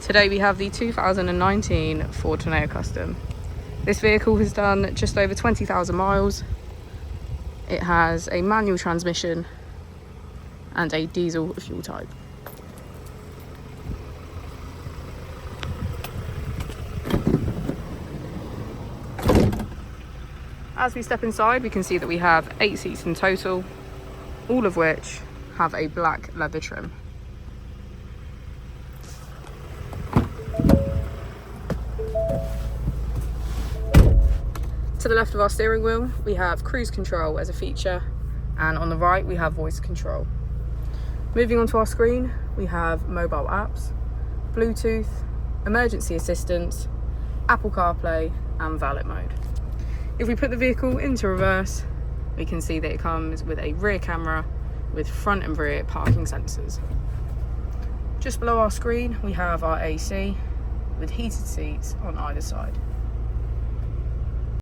Today we have the 2019 Ford Tourneo Custom. This vehicle has done just over 20,000 miles. It has a manual transmission and a diesel fuel type. As we step inside, we can see that we have 8 seats in total, all of which have a black leather trim. To the left of our steering wheel, we have cruise control as a feature, and on the right we have voice control. Moving onto our screen, we have mobile apps, Bluetooth, emergency assistance, Apple CarPlay and valet mode. If we put the vehicle into reverse, we can see that it comes with a rear camera with front and rear parking sensors. Just below our screen, we have our AC with heated seats on either side.